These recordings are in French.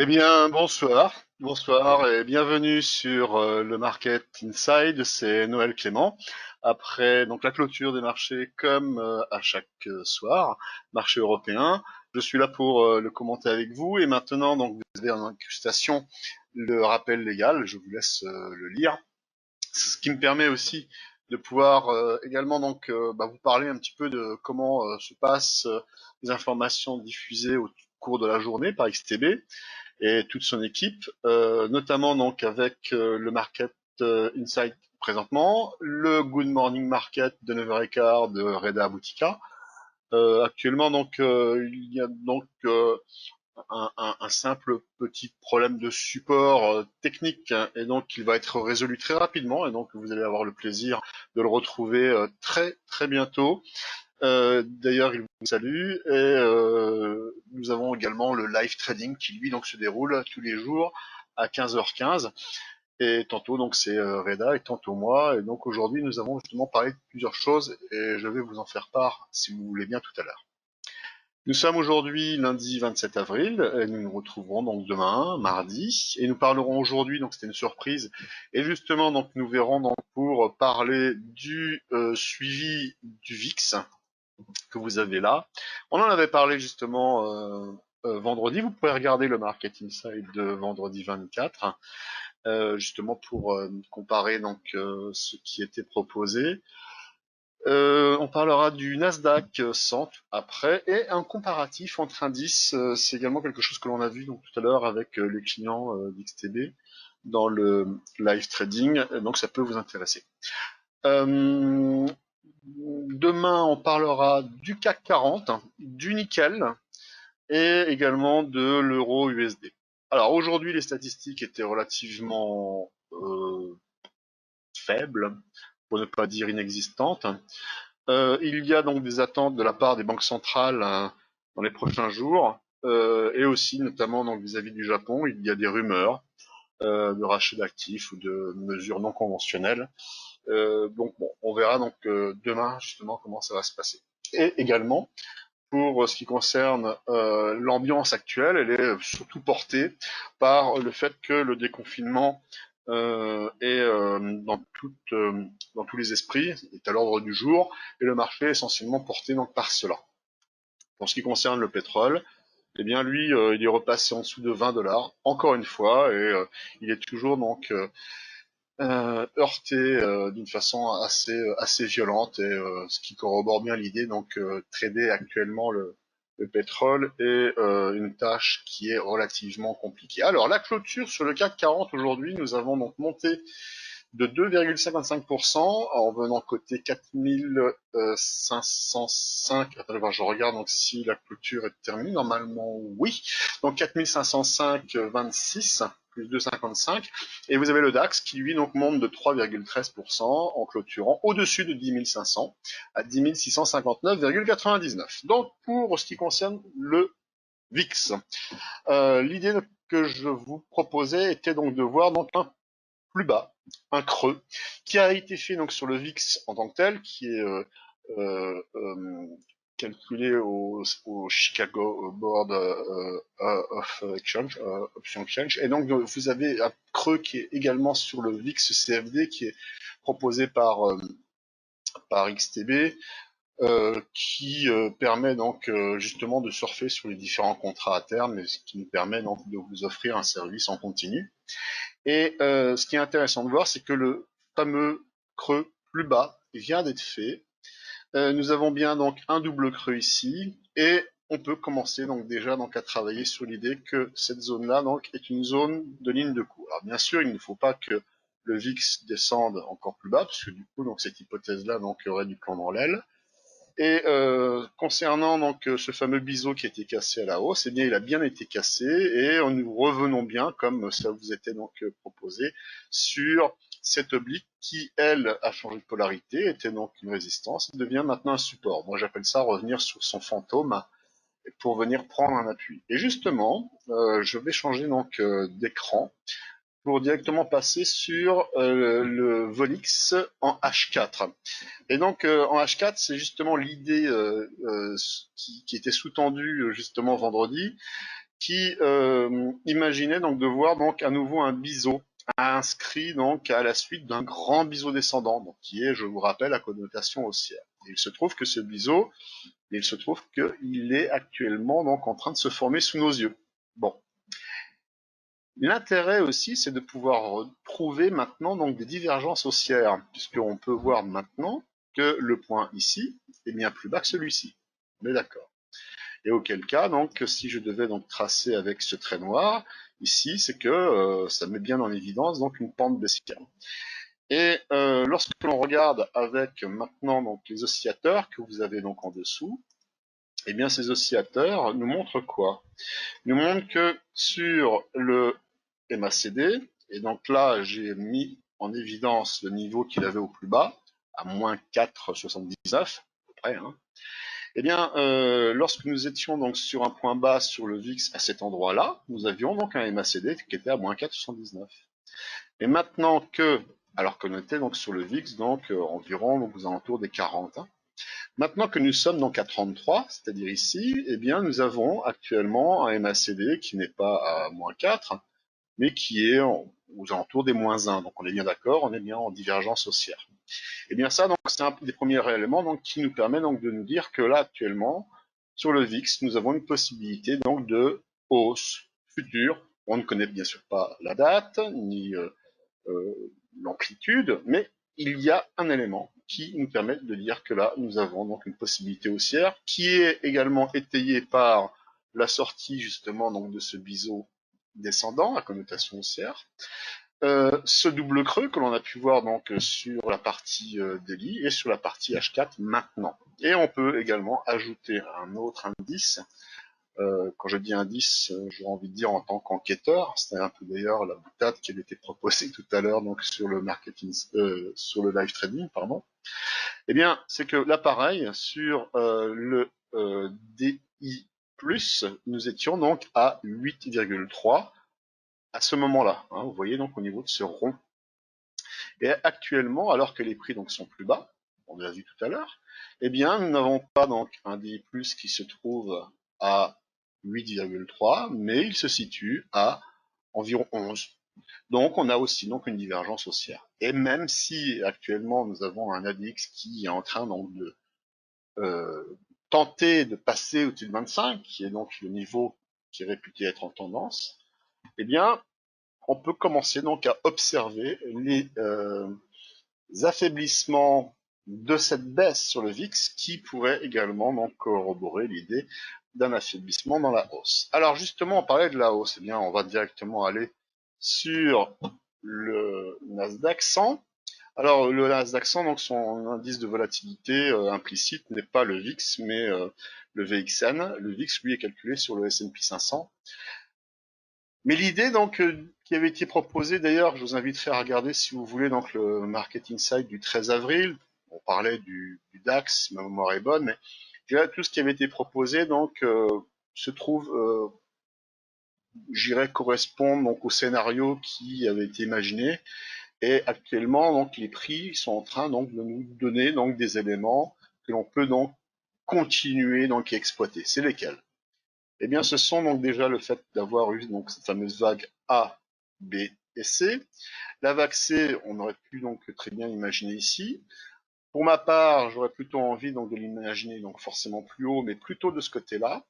Eh bien, bonsoir et bienvenue sur le Market Inside. C'est Noël Clément. Après donc la clôture des marchés, comme à chaque soir, marché européen, je suis là pour le commenter avec vous. Et maintenant, donc vous avez en incrustation le rappel légal. Je vous laisse le lire. C'est ce qui me permet aussi de pouvoir également donc vous parler un petit peu de comment se passent les informations diffusées au cours de la journée par XTB et toute son équipe, notamment donc avec le Market Insight présentement, le Good Morning Market de 9h15 de Reda Boutica. Actuellement donc il y a donc un simple petit problème de support technique, hein, et donc il va être résolu très rapidement et donc vous allez avoir le plaisir de le retrouver très très bientôt. D'ailleurs, il vous salue et nous avons également le live trading qui lui donc se déroule tous les jours à 15h15 et tantôt donc c'est Reda et tantôt moi et donc aujourd'hui nous avons justement parlé de plusieurs choses et je vais vous en faire part si vous voulez bien tout à l'heure. Nous sommes aujourd'hui lundi 27 avril et nous nous retrouverons donc demain, mardi, et nous parlerons aujourd'hui, donc c'était une surprise, et justement donc nous verrons donc pour parler du suivi du VIX que vous avez là. On en avait parlé justement vendredi. Vous pouvez regarder le Market Inside de vendredi 24, justement pour comparer donc ce qui était proposé. On parlera du Nasdaq 100 après et un comparatif entre indices. C'est également quelque chose que l'on a vu donc tout à l'heure avec les clients d'XTB dans le live trading. Donc ça peut vous intéresser. Euh, Demain, on parlera du CAC 40, du nickel et également de l'euro USD. Alors aujourd'hui, les statistiques étaient relativement faibles, pour ne pas dire inexistantes. Il y a donc des attentes de la part des banques centrales dans les prochains jours, et aussi notamment donc vis-à-vis du Japon, il y a des rumeurs de rachat d'actifs ou de mesures non conventionnelles. Donc bon, on verra donc demain justement comment ça va se passer. Et également, pour ce qui concerne l'ambiance actuelle, elle est surtout portée par le fait que le déconfinement est dans tous les esprits, est à l'ordre du jour, et le marché est essentiellement porté donc par cela. Pour ce qui concerne le pétrole, eh bien lui, il est repassé en dessous de 20 dollars, encore une fois, et il est toujours donc heurté d'une façon assez violente et ce qui corrobore bien l'idée donc trader actuellement le pétrole est une tâche qui est relativement compliquée. Alors la clôture sur le CAC 40 aujourd'hui, nous avons donc monté de 2,55% en venant côté 4505. Attendez voir, je regarde donc si la clôture est terminée. Normalement, oui. Donc 4505,26 plus 2,55. Et vous avez le DAX qui lui donc monte de 3,13% en clôturant au-dessus de 10 500 à 10 659,99. Donc pour ce qui concerne le VIX, l'idée que je vous proposais était donc de voir donc un plus bas, un creux, qui a été fait donc sur le VIX en tant que tel, qui est euh, euh, calculé au Chicago Board of Exchange, Option Exchange. Et donc vous avez un creux qui est également sur le VIX CFD, qui est proposé par XTB, qui permet donc justement de surfer sur les différents contrats à terme, et ce qui nous permet donc de vous offrir un service en continu. Et ce qui est intéressant de voir, c'est que le fameux creux plus bas vient d'être fait. Nous avons bien donc un double creux ici, et on peut commencer donc déjà donc à travailler sur l'idée que cette zone-là donc est une zone de ligne de cours. Alors bien sûr, il ne faut pas que le VIX descende encore plus bas, parce que du coup donc cette hypothèse-là donc aurait du plomb dans l'aile. Et concernant donc ce fameux biseau qui a été cassé à la hausse, eh bien il a bien été cassé et nous revenons bien, comme ça vous était donc proposé, sur cette oblique qui, elle, a changé de polarité, était donc une résistance, et devient maintenant un support. Moi j'appelle ça revenir sur son fantôme pour venir prendre un appui. Et justement, je vais changer donc d'écran pour directement passer sur le Volix en H4. Et donc en H4, c'est justement l'idée qui était sous-tendue justement vendredi, qui imaginait donc de voir donc à nouveau un biseau inscrit donc à la suite d'un grand biseau descendant, donc qui est, je vous rappelle, à connotation haussière. Et il se trouve que ce biseau, il se trouve qu'il est actuellement donc en train de se former sous nos yeux. Bon. L'intérêt aussi, c'est de pouvoir trouver maintenant donc des divergences haussières, puisqu'on peut voir maintenant que le point ici est bien plus bas que celui-ci. On est d'accord. Et auquel cas, donc, si je devais donc tracer avec ce trait noir, ici, c'est que ça met bien en évidence donc une pente baissière. Et lorsque l'on regarde avec maintenant donc les oscillateurs que vous avez donc en dessous, eh bien ces oscillateurs nous montrent quoi? Ils nous montrent que sur le MACD, et donc là j'ai mis en évidence le niveau qu'il avait au plus bas, à moins 4,79 à peu près, hein. Eh bien, lorsque nous étions donc sur un point bas sur le VIX à cet endroit-là, nous avions donc un MACD qui était à moins 4,79. Et maintenant que, alors qu'on était donc sur le VIX, donc environ donc, aux alentours des 40, hein, maintenant que nous sommes donc à 33, c'est-à-dire ici, eh bien, nous avons actuellement un MACD qui n'est pas à moins 4, mais qui est aux alentours des moins 1. Donc on est bien d'accord, on est bien en divergence haussière. Et bien ça, donc, c'est un des premiers éléments donc, qui nous permet donc, de nous dire que là, actuellement, sur le VIX, nous avons une possibilité donc, de hausse future. On ne connaît bien sûr pas la date, ni l'amplitude, mais il y a un élément qui nous permet de dire que là, nous avons donc une possibilité haussière qui est également étayée par la sortie justement donc de ce biseau descendant à connotation haussière. Ce double creux que l'on a pu voir donc sur la partie daily et sur la partie H4 maintenant. Et on peut également ajouter un autre indice. Quand je dis indice, j'ai envie de dire en tant qu'enquêteur, c'est un peu d'ailleurs la boutade qui avait été proposée tout à l'heure donc sur le marketing, sur le live trading, pardon. Eh bien, c'est que l'appareil sur le DI+, nous étions donc à 8,3 à ce moment-là. Hein, vous voyez donc au niveau de ce rond. Et actuellement, alors que les prix donc sont plus bas, on l'a vu tout à l'heure, eh bien, nous n'avons pas donc un DI+ qui se trouve à 8,3, mais il se situe à environ 11. Donc, on a aussi donc une divergence haussière. Et même si actuellement nous avons un ADX qui est en train donc de tenter de passer au-dessus de 25, qui est donc le niveau qui est réputé être en tendance, eh bien, on peut commencer donc à observer les affaiblissements de cette baisse sur le VIX qui pourrait également donc corroborer l'idée d'un affaiblissement dans la hausse. Alors justement, on parlait de la hausse, eh bien on va directement aller sur le Nasdaq 100. Alors le Nasdaq 100, donc son indice de volatilité implicite n'est pas le VIX, mais le VXN. Le VIX, lui, est calculé sur le S&P 500. Mais l'idée donc qui avait été proposée, d'ailleurs, je vous inviterai à regarder si vous voulez donc le Market Insight du 13 avril. On parlait du DAX, si ma mémoire est bonne, mais tout ce qui avait été proposé donc se trouve, j'irais correspondre donc au scénario qui avait été imaginé. Et actuellement donc les prix sont en train donc de nous donner donc des éléments que l'on peut donc continuer donc à exploiter. C'est lesquels? Eh bien, ce sont donc déjà le fait d'avoir eu donc cette fameuse vague A, B et C. La vague C, on aurait pu donc très bien imaginer ici. Pour ma part, j'aurais plutôt envie donc de l'imaginer donc forcément plus haut, mais plutôt de ce côté-là.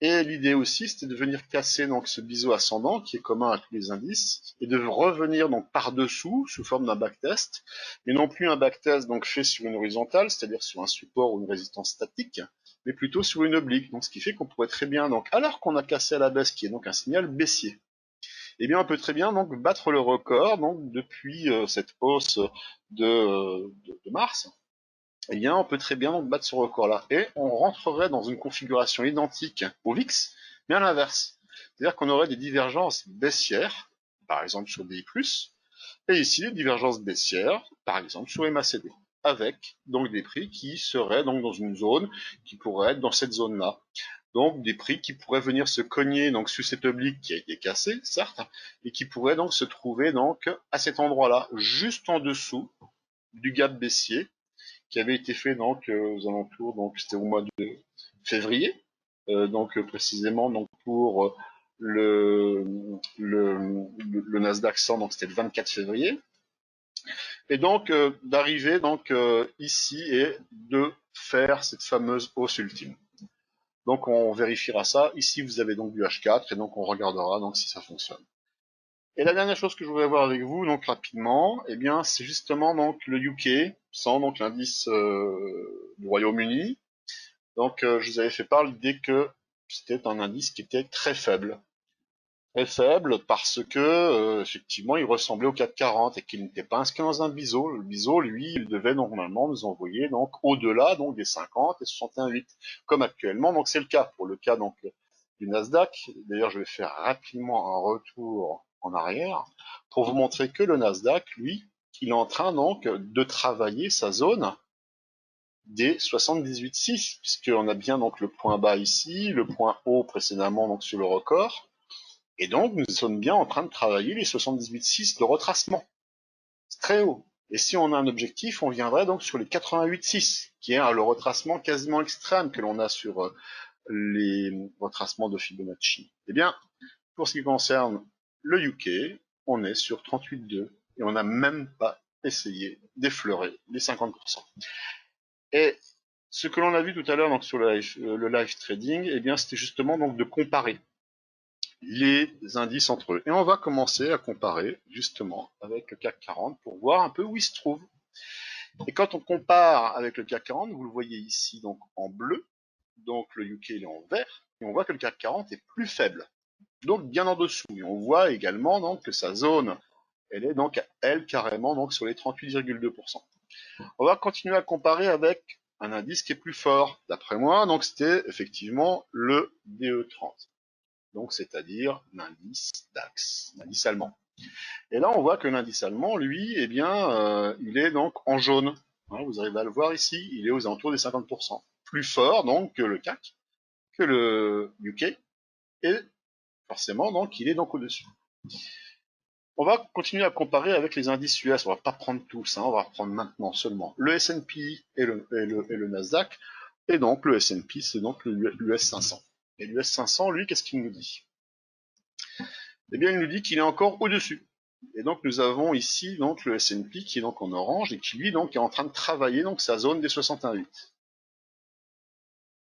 Et l'idée aussi, c'était de venir casser donc ce biseau ascendant qui est commun à tous les indices et de revenir donc par-dessous sous forme d'un backtest, mais non plus un backtest donc fait sur une horizontale, c'est-à-dire sur un support ou une résistance statique, mais plutôt sur une oblique. Donc ce qui fait qu'on pourrait très bien donc, alors qu'on a cassé à la baisse, qui est donc un signal baissier, eh bien on peut très bien donc battre le record donc depuis cette hausse de mars. Eh bien, on peut très bien donc battre ce record-là. Et on rentrerait dans une configuration identique au VIX, mais à l'inverse. C'est-à-dire qu'on aurait des divergences baissières, par exemple sur DI+, et ici des divergences baissières, par exemple sur MACD, avec donc des prix qui seraient donc dans une zone qui pourrait être dans cette zone-là. Donc des prix qui pourraient venir se cogner donc sur cette oblique qui a été cassée, certes, et qui pourraient donc se trouver donc à cet endroit-là, juste en dessous du gap baissier qui avait été fait donc aux alentours, donc c'était au mois de février, donc précisément donc pour le Nasdaq 100, donc c'était le 24 février. Et donc d'arriver donc ici et de faire cette fameuse hausse ultime. Donc on vérifiera ça. Ici vous avez donc du H4 et donc on regardera donc si ça fonctionne. Et la dernière chose que je voudrais voir avec vous donc rapidement, eh bien c'est justement donc le UK 100, donc l'indice du Royaume-Uni. Donc je vous avais fait part de l'idée que c'était un indice qui était très faible. Très faible parce que effectivement il ressemblait au CAC 40 et qu'il n'était pas inscrit dans un biseau. Le biseau, lui, il devait normalement nous envoyer donc au-delà donc des 50 et 61,8 comme actuellement. Donc c'est le cas pour le cas donc du Nasdaq. D'ailleurs, je vais faire rapidement un retour en arrière pour vous montrer que le Nasdaq, lui, il est en train donc de travailler sa zone des 78,6 puisqu'on a bien donc le point bas ici, le point haut précédemment donc sur le record. Et donc, nous sommes bien en train de travailler les 78,6 de retracement. C'est très haut. Et si on a un objectif, on viendrait donc sur les 88,6, qui est le retracement quasiment extrême que l'on a sur les retracements de Fibonacci. Eh bien, pour ce qui concerne le UK, on est sur 38,2 et on n'a même pas essayé d'effleurer les 50%. Et ce que l'on a vu tout à l'heure donc sur le live trading, eh bien, c'était justement donc de comparer les indices entre eux. Et on va commencer à comparer justement avec le CAC 40 pour voir un peu où il se trouve. Et quand on compare avec le CAC 40, vous le voyez ici donc en bleu, donc le UK il est en vert, et on voit que le CAC 40 est plus faible, donc bien en dessous. Et on voit également donc que sa zone, elle est donc elle carrément donc sur les 38,2%. On va continuer à comparer avec un indice qui est plus fort, d'après moi, donc c'était effectivement le DE30. Donc c'est-à-dire l'indice DAX, l'indice allemand. Et là, on voit que l'indice allemand, lui, eh bien, il est donc en jaune. Hein, vous arrivez à le voir ici, il est aux alentours des 50%. Plus fort donc que le CAC, que le UK, et forcément donc il est donc au-dessus. On va continuer à comparer avec les indices US. On va pas prendre tous, hein, on va reprendre maintenant seulement le S&P et le Nasdaq. Et donc le S&P, c'est donc l'US 500. Et l'US 500, lui, qu'est-ce qu'il nous dit? Eh bien, il nous dit qu'il est encore au-dessus. Et donc, nous avons ici donc le S&P qui est donc en orange et qui lui donc est en train de travailler donc sa zone des 61,8.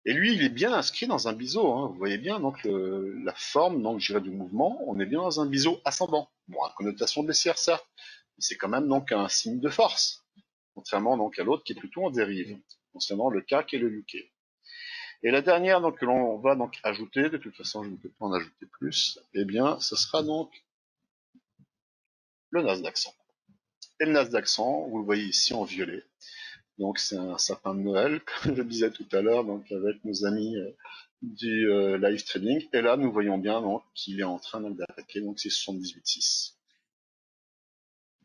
Et lui, il est bien inscrit dans un biseau. Hein. Vous voyez bien donc la forme donc je dirais du mouvement. On est bien dans un biseau ascendant. Bon, à connotation de baissière certes, mais c'est quand même donc un signe de force, contrairement donc à l'autre qui est plutôt en dérive, concernant le CAC et le UK. Et la dernière donc que l'on va donc ajouter, de toute façon je ne peux pas en ajouter plus, eh bien ce sera donc le Nasdaq 100. Et le Nasdaq 100, vous le voyez ici en violet. Donc c'est un sapin de Noël, comme je le disais tout à l'heure, donc avec nos amis du live trading. Et là, nous voyons bien donc qu'il est en train d'attaquer donc ces 78,6.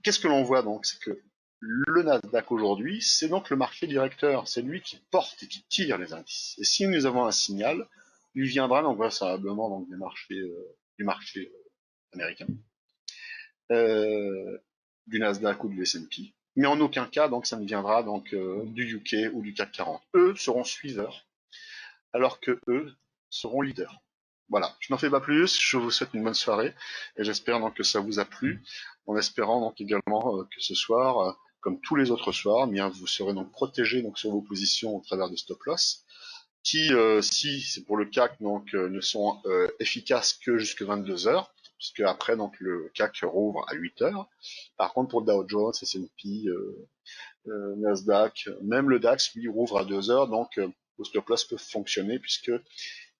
Qu'est-ce que l'on voit donc? C'est que le Nasdaq aujourd'hui, c'est donc le marché directeur. C'est lui qui porte et qui tire les indices. Et si nous avons un signal, il viendra donc vraisemblablement donc du marché américain. Du Nasdaq ou du S&P. Mais en aucun cas, donc, ça ne viendra donc du UK ou du CAC 40. Eux seront suiveurs, alors que eux seront leaders. Voilà, je n'en fais pas plus, je vous souhaite une bonne soirée, et j'espère donc que ça vous a plu, en espérant donc également que ce soir, comme tous les autres soirs, bien, vous serez donc protégé donc, sur vos positions au travers de stop loss, qui, si c'est pour le CAC, donc, ne sont efficaces que jusque 22 heures, puisque après donc le CAC rouvre à 8 heures. Par contre, pour le Dow Jones, S&P, Nasdaq, même le DAX, lui, rouvre à 2 heures, donc vos stop loss peuvent fonctionner puisque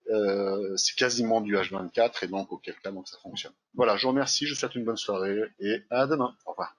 c'est quasiment du H24 et donc auquel cas donc ça fonctionne. Voilà, je vous remercie, je vous souhaite une bonne soirée et à demain. Au revoir.